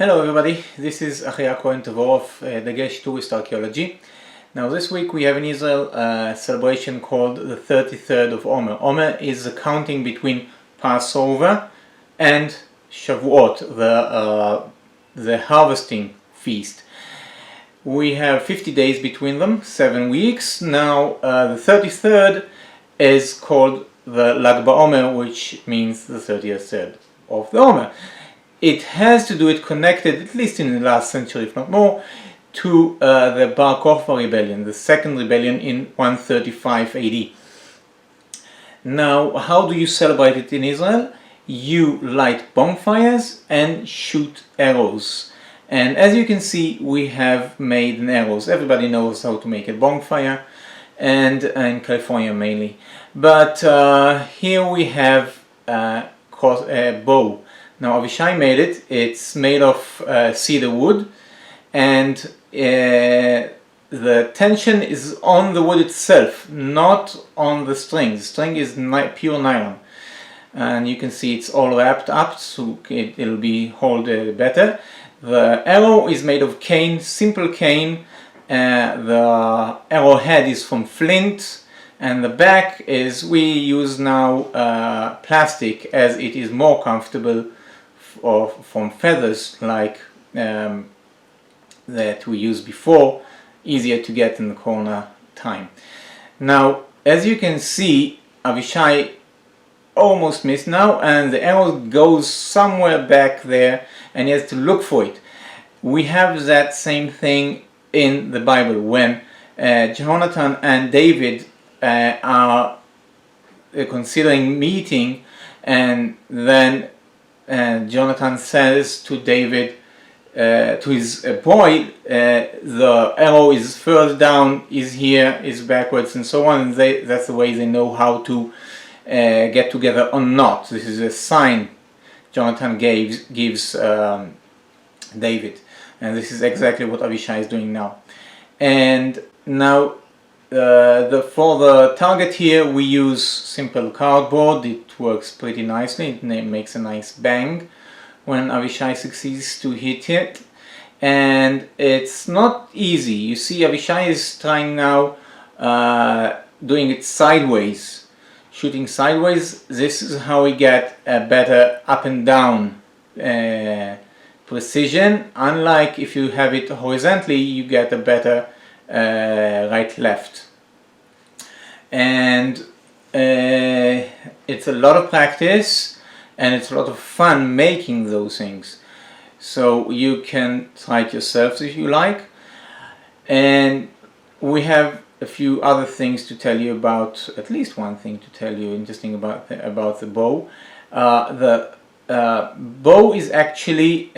Hello everybody, this is Kohn-Tavor of Dagesh Tourist Archaeology. Now this week we have in Israel a celebration called the 33rd of Omer. Omer is the counting between Passover and Shavuot, the harvesting feast. We have 50 days between them, 7 weeks. Now the 33rd is called the LAG BAOMER, which means the 33rd of the Omer. It has to do it connected, at least in the last century, if not more, to the Bar Kochba rebellion, the second rebellion in 135 AD. Now, how do you celebrate it in Israel? You light bonfires and shoot arrows. And as you can see, we have made arrows. Everybody knows how to make a bonfire, and in California mainly. But here we have a bow. Now Avishai made it. It's made of cedar wood, and the tension is on the wood itself, not on the string. The string is pure nylon, and you can see it's all wrapped up, so it'll be hold better. The arrow is made of cane, simple cane. The arrowhead is from flint, and the back is, we use now plastic, as it is more comfortable, or from feathers like that we used before, easier to get in the corner time. Now, as you can see, Avishai almost missed now, and the arrow goes somewhere back there, and he has to look for it. We have that same thing in the Bible when Jonathan and David are considering meeting, and then Jonathan says to David, to his boy, the arrow is further down, is here, is backwards, and so on. And that's the way they know how to get together or not. This is a sign Jonathan gives David, and this is exactly what Avishai is doing now. And now for the target here we use simple cardboard. It works pretty nicely. It makes a nice bang when Avishai succeeds to hit it, and it's not easy. You see, Avishai is trying now doing it sideways, shooting sideways. This is how we get a better up and down precision. Unlike if you have it horizontally, you get a better right left. And it's a lot of practice, and it's a lot of fun making those things. So you can try it yourselves if you like. And we have a few other things to tell you about, at least one thing to tell you interesting about the bow. The bow is actually,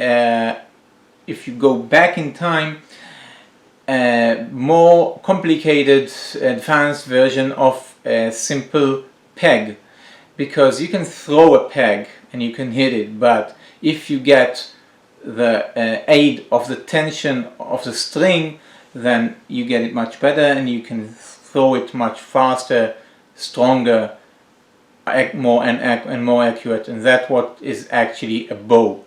if you go back in time, more complicated, advanced version of a simple peg, because you can throw a peg and you can hit it, but if you get the aid of the tension of the string, then you get it much better, and you can throw it much faster, stronger, more accurate, and that's what is actually a bow.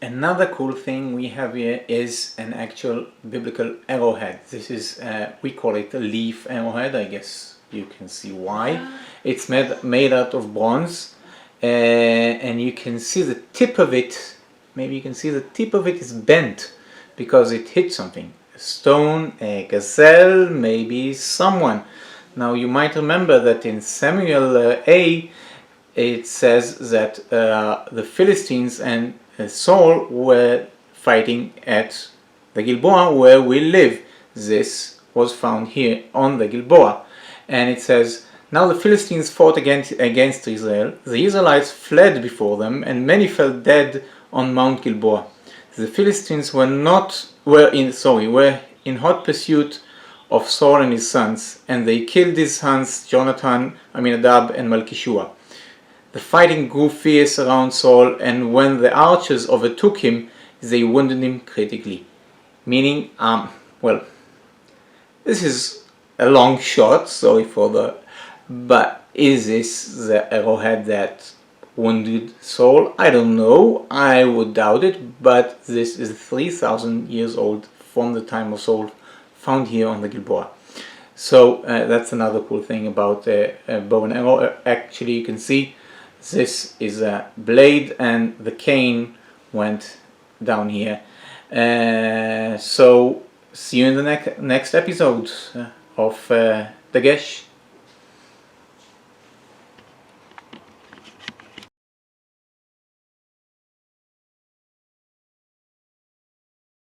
Another cool thing we have here is an actual biblical arrowhead. This is, we call it a leaf arrowhead. I guess you can see why. It's made out of bronze, and you can see the tip of it. Maybe you can see the tip of it is bent because it hit something. A stone, a gazelle, maybe someone. Now you might remember that in Samuel A, it says that the Philistines and Saul were fighting at the Gilboa where we live. This was found here on the Gilboa, and it says, now the Philistines fought against Israel. The Israelites fled before them, and many fell dead on Mount Gilboa. The Philistines were in hot pursuit of Saul and his sons, and they killed his sons Jonathan, Aminadab, and Malchishua. The fighting grew fierce around Saul, and when the archers overtook him, they wounded him critically. Meaning, well, this is a long shot, sorry for the, but is this the arrowhead that wounded soul? I don't know, I would doubt it, but this is 3,000 years old from the time of soul found here on the Gilboa. So that's another cool thing about bow and arrow. Actually, you can see this is a blade and the cane went down here. So see you in the next episode of Dagesh.